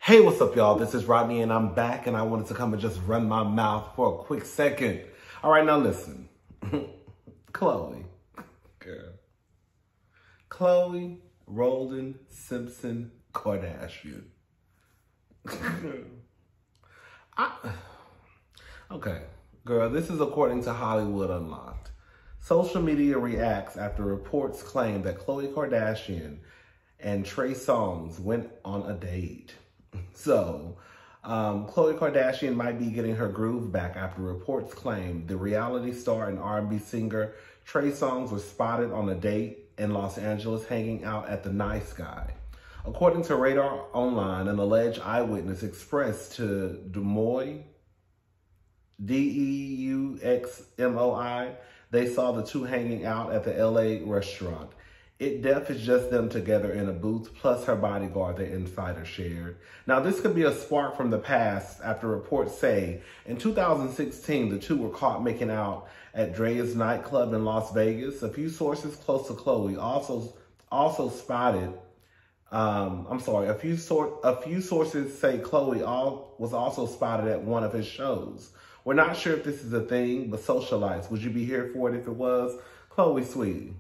Hey, what's up, y'all? This is Rodney, and I'm back, and I wanted to come and just run my mouth for a quick second. All right, now listen. Khloe. Girl. Khloe Roldan Simpson Kardashian. Okay, girl, this is according to Hollywood Unlocked. Social media reacts after reports claim that Khloe Kardashian and Trey Songz went on a date. So, Khloe Kardashian might be getting her groove back after reports claim the reality star and R&B singer Trey Songz was spotted on a date in Los Angeles hanging out at the Nice Guy. According to Radar Online, an alleged eyewitness expressed to Deuxmoi, Deuxmoi, they saw the two hanging out at the LA restaurant. It def is just them together in a booth, plus her bodyguard, the insider shared. Now, this could be a spark from the past after reports say in 2016, the two were caught making out at Dre's nightclub in Las Vegas. A few sources close to Khloe also spotted, a few sources say Khloe was also spotted at one of his shows. We're not sure if this is a thing, but socialites, would you be here for it if it was? Khloe, sweetie.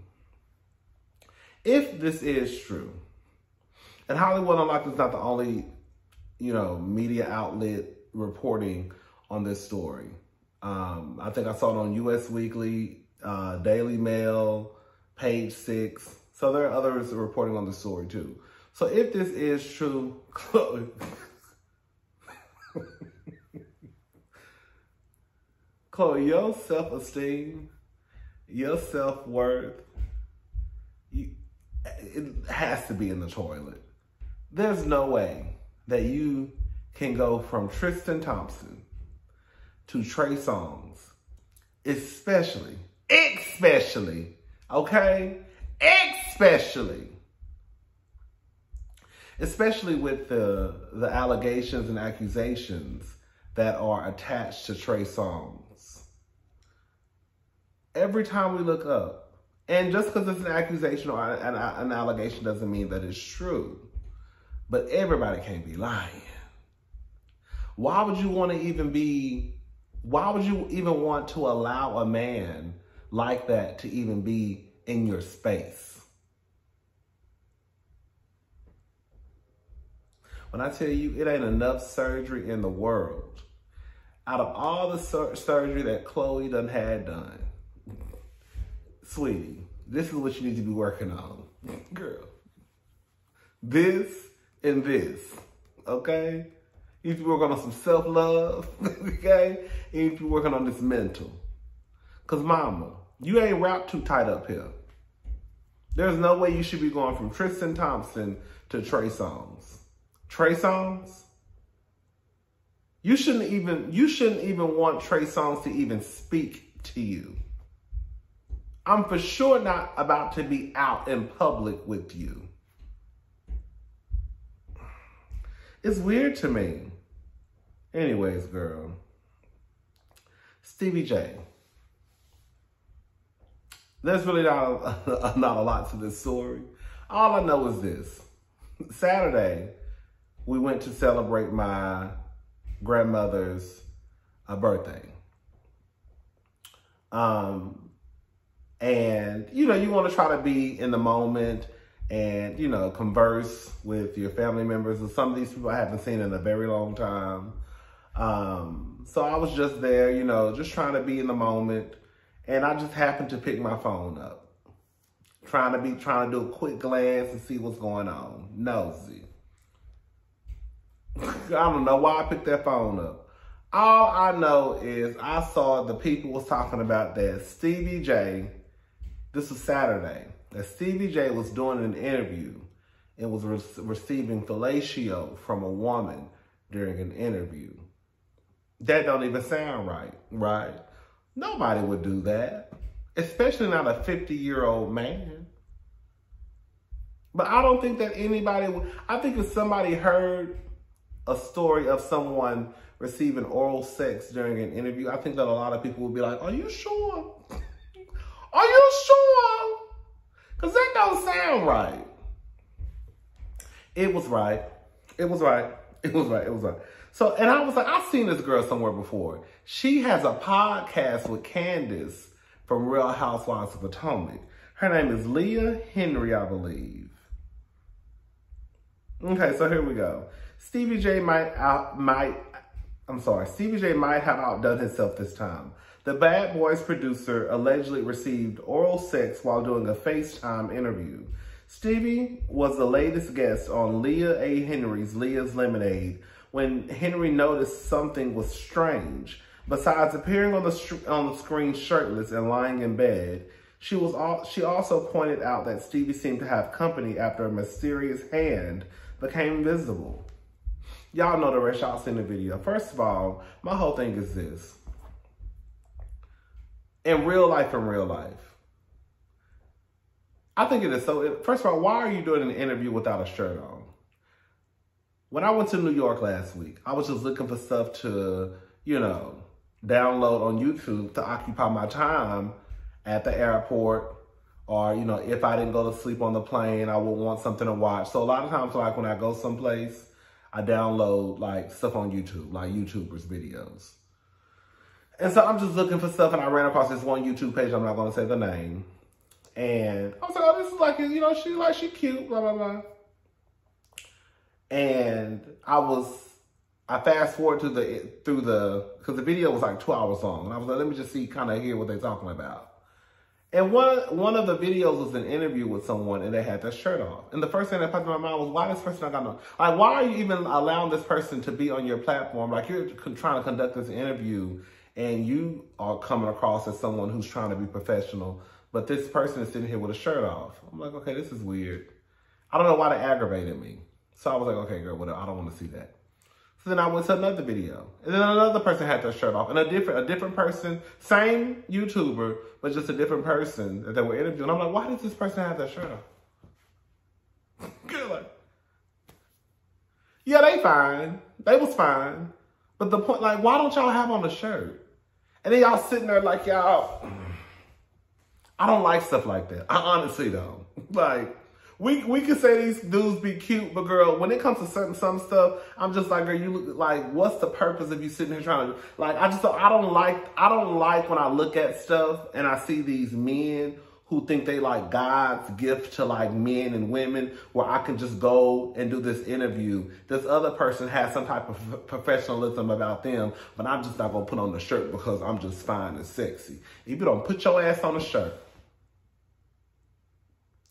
If this is true, and Hollywood Unlocked is not the only, media outlet reporting on this story. I think I saw it on US Weekly, Daily Mail, Page 6. So there are others reporting on the story too. So if this is true, Khloe, Khloe, your self-esteem, your self-worth, it has to be in the toilet. There's no way that you can go from Tristan Thompson to Trey Songz, especially, especially with the allegations and accusations that are attached to Trey Songz. Every time we look up, and just because it's an accusation or an allegation doesn't mean that it's true. But everybody can't be lying. Why would you even want to allow a man like that to even be in your space? When I tell you it ain't enough surgery in the world, out of all the surgery that Khloe done had done, sweetie, this is what you need to be working on. Girl, this and this, okay? You need to be working on some self-love, okay? You need to be working on this mental. Because mama, you ain't wrapped too tight up here. There's no way you should be going from Tristan Thompson to Trey Songz. Trey Songz? You shouldn't even want Trey Songz to even speak to you. I'm for sure not about to be out in public with you. It's weird to me. Anyways, girl. Stevie J. There's really not a lot to this story. All I know is this. Saturday, we went to celebrate my grandmother's birthday. And, you want to try to be in the moment and, converse with your family members. And some of these people I haven't seen in a very long time. So I was just there, just trying to be in the moment. And I just happened to pick my phone up. Trying to do a quick glance and see what's going on. Nosy. I don't know why I picked that phone up. All I know is I saw the people was talking about that Stevie J. This was Saturday, that Stevie J was doing an interview and was receiving fellatio from a woman during an interview. That don't even sound right, right? Nobody would do that, especially not a 50-year-old man. But I don't think that anybody would. I think if somebody heard a story of someone receiving oral sex during an interview, I think that a lot of people would be like, are you sure? Are you sure? Because that don't sound right. It was right. It was right. It was right. It was right. So, and I was like, I've seen this girl somewhere before. She has a podcast with Candace from Real Housewives of Potomac. Her name is Leah Henry, I believe. Okay, so here we go. Stevie J might have outdone himself this time. The Bad Boys producer allegedly received oral sex while doing a FaceTime interview. Stevie was the latest guest on Leah A. Henry's Leah's Lemonade when Henry noticed something was strange. Besides appearing on the screen shirtless and lying in bed, she also pointed out that Stevie seemed to have company after a mysterious hand became visible. Y'all know the rest. Y'all seen the video. First of all, my whole thing is this. In real life, I think it is so. First of all, why are you doing an interview without a shirt on? When I went to New York last week, I was just looking for stuff to, you know, download on YouTube to occupy my time at the airport. Or, you know, if I didn't go to sleep on the plane, I would want something to watch. So a lot of times, like when I go someplace, I download like stuff on YouTube, like YouTubers' videos. And so I'm just looking for stuff, and I ran across this one YouTube page. I'm not going to say the name. And I was like, oh, this is like, you know, she cute, blah, blah, blah. And I fast forward because the video was like 2 hours long. And I was like, let me just hear what they're talking about. And one of the videos was an interview with someone, and they had their shirt off. And the first thing that popped in my mind was, why this person not got no, like, why are you even allowing this person to be on your platform? Like, you're trying to conduct this interview, and you are coming across as someone who's trying to be professional, but this person is sitting here with a shirt off. I'm like, okay, this is weird. I don't know why they aggravated me. So I was like, okay, girl, whatever. I don't want to see that. So then I went to another video, and then another person had their shirt off, and a different person, same YouTuber, but just a different person that they were interviewing. I'm like, why did this person have their shirt off? Girl, like, yeah, they fine. They was fine. But the point, like, why don't y'all have on a shirt? And then y'all sitting there like, y'all, I don't like stuff like that. I honestly don't. Like, we can say these dudes be cute, but girl, when it comes to some stuff, I'm just like, girl, you look like, what's the purpose of you sitting here trying to, like, I don't like when I look at stuff and I see these men who think they like God's gift to like men and women, where I can just go and do this interview. This other person has some type of professionalism about them, but I'm just not gonna put on the shirt because I'm just fine and sexy. If you don't put your ass on a shirt.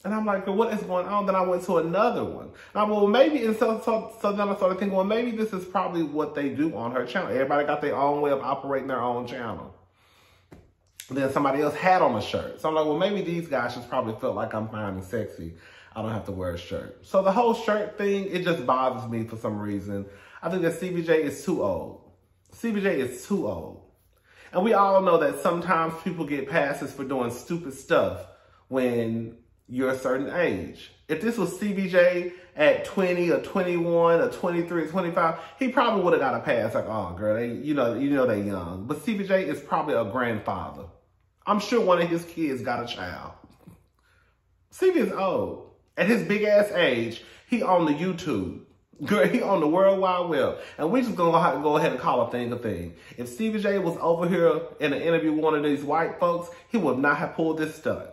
And I'm like, what is going on? Then I went to another one. And I'm, well, maybe, and so then I started thinking, well, maybe this is probably what they do on her channel. Everybody got their own way of operating their own channel. And then somebody else had on a shirt. So I'm like, well, maybe these guys just probably felt like I'm fine and sexy. I don't have to wear a shirt. So the whole shirt thing, it just bothers me for some reason. I think that Stevie J is too old. Stevie J is too old. And we all know that sometimes people get passes for doing stupid stuff when you're a certain age. If this was Stevie J at 20 or 21 or 23 or 25, he probably would have got a pass. Like, oh, girl, you know they young. But Stevie J is probably a grandfather. I'm sure one of his kids got a child. Stevie is old. At his big ass age, he on the YouTube. Girl, he on the World Wide Web. And we just gonna have to go ahead and call a thing a thing. If Stevie J was over here in an interview with one of these white folks, he would not have pulled this stunt.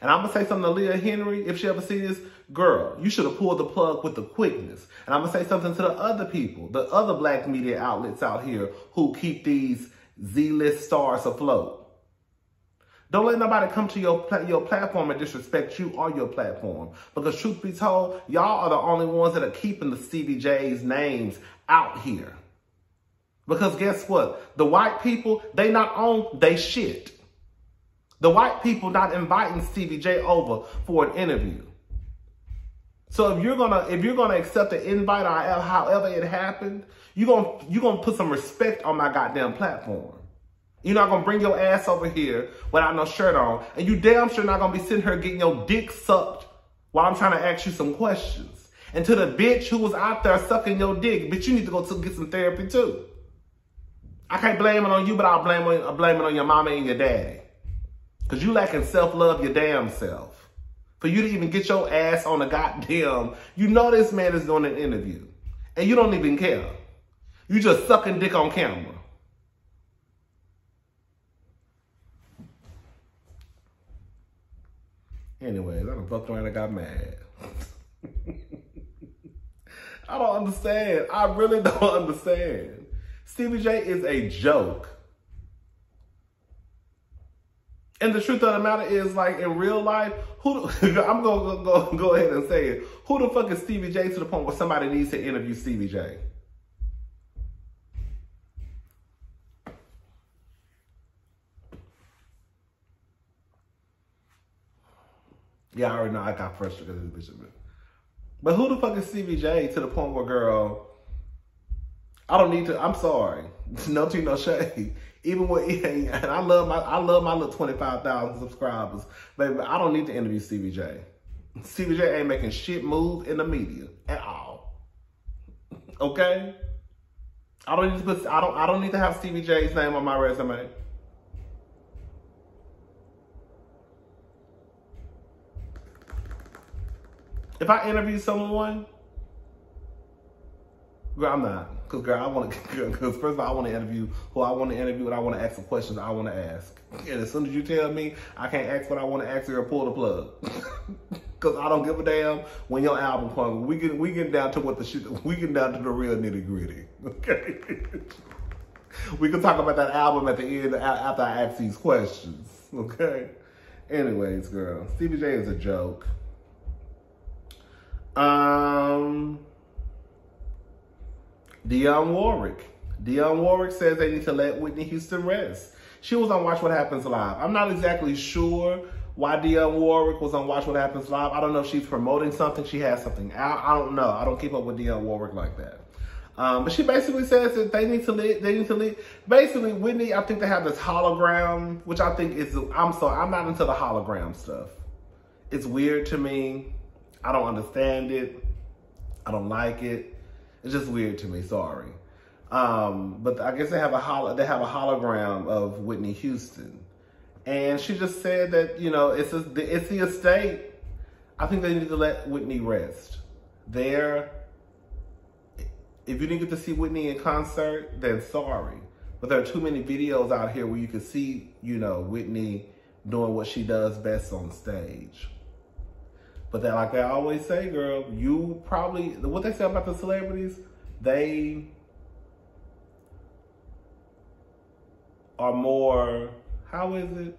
And I'm going to say something to Leah Henry, if she ever sees this, girl, you should have pulled the plug with the quickness. And I'm going to say something to the other people, the other black media outlets out here who keep these Z-list stars afloat. Don't let nobody come to your platform and disrespect you or your platform. Because truth be told, y'all are the only ones that are keeping the Stevie J's names out here. Because guess what? The white people, they not own they shit. The white people not inviting Stevie J over for an interview. So if you're gonna accept the invite or however it happened, you're gonna put some respect on my goddamn platform. You're not gonna bring your ass over here without no shirt on, and you damn sure not gonna be sitting here getting your dick sucked while I'm trying to ask you some questions. And to the bitch who was out there sucking your dick, bitch, you need to go get some therapy too. I can't blame it on you, but I'll blame it on your mama and your daddy. Because you lacking self-love your damn self. For you to even get your ass on a goddamn, you know this man is doing an interview. And you don't even care. You just sucking dick on camera. Anyways, I done fucked around and got mad. I don't understand. I really don't understand. Stevie J is a joke. And the truth of the matter is, like, in real life, I'm going to go ahead and say it. Who the fuck is Stevie J to the point where somebody needs to interview Stevie J? Yeah, I already know I got frustrated with this bitch. But who the fuck is Stevie J to the point where, girl, I don't need to, I'm sorry. No tea, no shade. Even with, and I love my little 25,000 subscribers. Baby, I don't need to interview Stevie J. Stevie J ain't making shit move in the media at all. Okay? I don't need to have Stevie J's name on my resume. If I interview someone, girl, I'm not. Because, girl, because first of all, I want to interview who I want to interview and I want to ask the questions I want to ask. And as soon as you tell me I can't ask what I want to ask, or pull the plug. Because I don't give a damn when your album comes. We get down to we get down to the real nitty gritty. Okay? We can talk about that album at the end after I ask these questions. Okay? Anyways, girl, Stevie J is a joke. Dionne Warwick. Dionne Warwick says they need to let Whitney Houston rest. She was on Watch What Happens Live. I'm not exactly sure why Dionne Warwick was on Watch What Happens Live. I don't know if she's promoting something. She has something out. I don't know. I don't keep up with Dionne Warwick like that. But she basically says that they need to leave. Basically, Whitney, I think they have this hologram, which I think is, I'm not into the hologram stuff. It's weird to me. I don't understand it. I don't like it. It's just weird to me, sorry. But I guess they have a hologram of Whitney Houston. And she just said that, you know, it's the estate. I think they need to let Whitney rest. If you didn't get to see Whitney in concert, then sorry. But there are too many videos out here where you can see, you know, Whitney doing what she does best on stage. But that, like they always say, girl, you probably, what they say about the celebrities, they are more, how is it?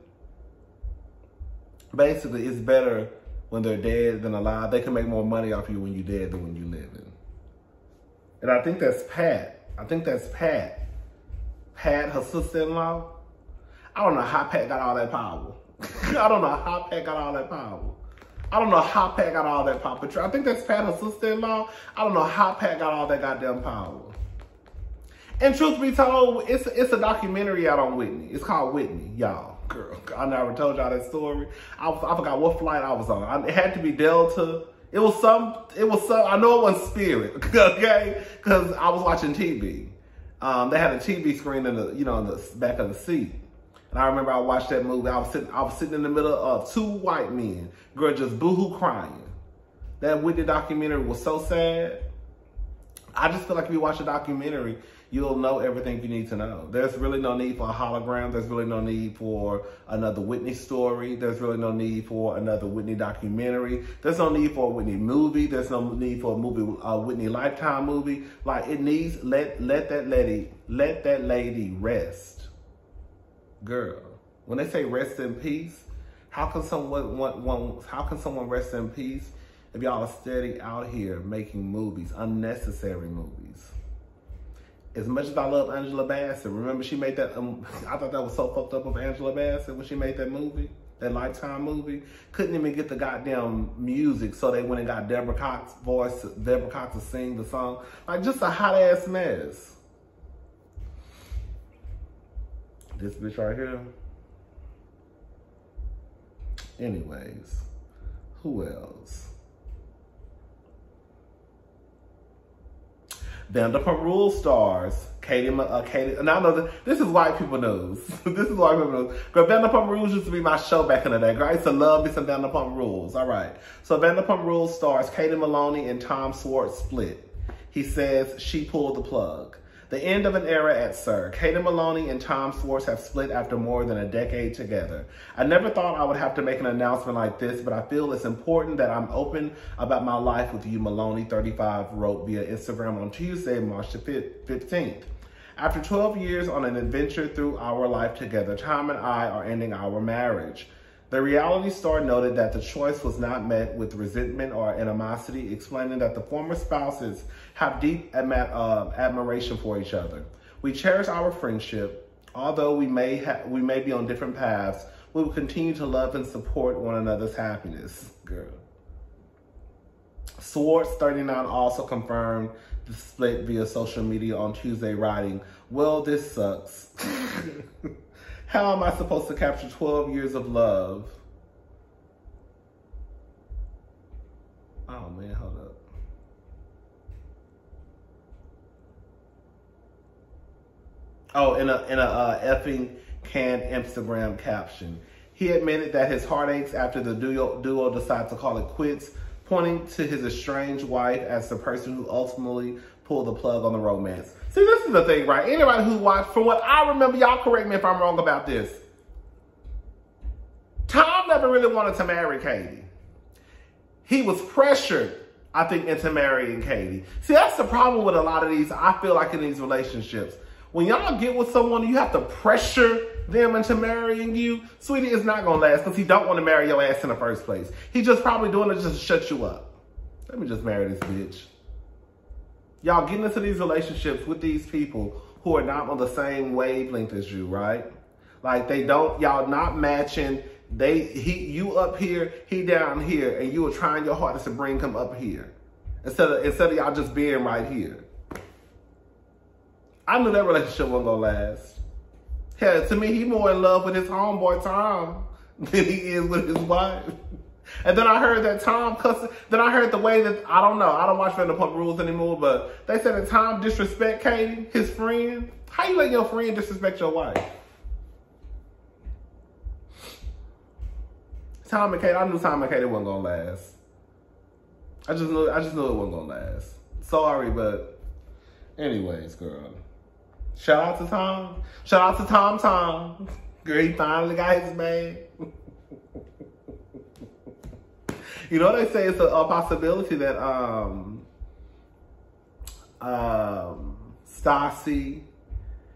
Basically, it's better when they're dead than alive. They can make more money off you when you're dead than when you're living. And I think that's Pat. Pat, her sister-in-law. I don't know how Pat got all that power. I don't know how Pat got all that power. I think that's Pat, her sister-in-law. I don't know how Pat got all that goddamn power. And truth be told, it's a documentary out on Whitney. It's called Whitney, y'all. Girl, I never told y'all that story. I forgot what flight I was on. It had to be Delta. It was some, I know it wasn't Spirit, okay? Because I was watching TV. They had a TV screen in the, you know, in the back of the seat. And I remember I watched that movie. I was sitting in the middle of two white men. Girl, just boohoo crying. That Whitney documentary was so sad. I just feel like if you watch a documentary, you'll know everything you need to know. There's really no need for a hologram. There's really no need for another Whitney story. There's really no need for another Whitney documentary. There's no need for a Whitney movie. There's no need for a Whitney Lifetime movie. Like, it needs, let that lady rest. Girl, when they say rest in peace, how can someone rest in peace if y'all are steady out here making movies, unnecessary movies? As much as I love Angela Bassett, remember she made that, I thought that was so fucked up of Angela Bassett when she made that movie, that Lifetime movie. Couldn't even get the goddamn music, so they went and got Deborah Cox to sing the song. Like, just a hot ass mess. This bitch right here. Anyways, who else? Vanderpump Rules stars Katie. Now I know this is white people news. This is white people news. Girl, Vanderpump Rules used to be my show back in the day. Girl, I used to love me some Vanderpump Rules. All right. So Vanderpump Rules stars Katie Maloney and Tom Schwartz split. He says she pulled the plug. The end of an era at SUR. Katie Maloney and Tom Schwartz have split after more than a decade together. I never thought I would have to make an announcement like this, but I feel it's important that I'm open about my life with you, Maloney, 35, wrote via Instagram on Tuesday, March the 15th. After 12 years on an adventure through our life together, Tom and I are ending our marriage. The reality star noted that the choice was not met with resentment or animosity, explaining that the former spouses have deep admiration for each other. We cherish our friendship. Although we may be on different paths, we will continue to love and support one another's happiness. Girl. Schwartz, 39, also confirmed the split via social media on Tuesday, writing, "Well, this sucks. How am I supposed to capture 12 years of love?" Oh man, hold up. Oh, in a effing canned Instagram caption. He admitted that his heartaches after the duo decided to call it quits, pointing to his estranged wife as the person who ultimately pulled the plug on the romance. See, this is the thing, right? Anybody who watched, from what I remember, y'all correct me if I'm wrong about this, Tom never really wanted to marry Katie. He was pressured, I think, into marrying Katie. See, that's the problem with a lot of these, I feel like, in these relationships. When y'all get with someone, you have to pressure them into marrying you. Sweetie, it's not going to last because he don't want to marry your ass in the first place. He just probably doing it just to shut you up. Let me just marry this bitch. Y'all getting into these relationships with these people who are not on the same wavelength as you, right? Like y'all not matching. You up here, he down here, and you are trying your hardest to bring him up here. Instead of y'all just being right here. I knew that relationship wasn't gonna last. Hell, to me, he more in love with his homeboy Tom than he is with his wife. And then I heard that Tom cussing. Then I heard the way that, I don't know, I don't watch Vanderpump Rules anymore, but they said that Tom disrespect Katie, his friend. How you let your friend disrespect your wife? Tom and Katie, I knew Tom and Katie wasn't gonna last. I just knew it wasn't gonna last. Sorry, but anyways, girl. Shout out to Tom. Shout out to Tom. Girl, he finally got his man. You know, they say it's a possibility that Stassi,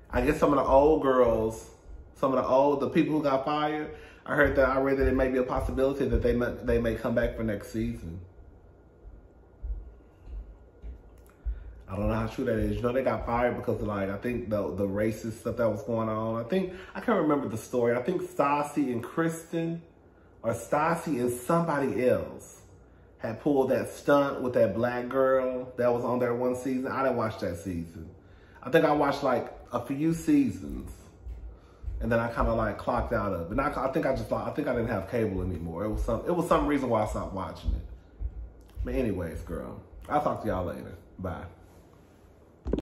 I guess some of the old girls, the people who got fired, I read that it may be a possibility that they may come back for next season. I don't know how true that is. You know, they got fired because of, like, I think the racist stuff that was going on. I can't remember the story. I think Stassi and Kristen, or Stassi and somebody else, had pulled that stunt with that black girl that was on there one season. I didn't watch that season. I think I watched like a few seasons, and then I kind of like clocked out of it. And I think I didn't have cable anymore. It was some reason why I stopped watching it. But anyways, girl, I'll talk to y'all later. Bye.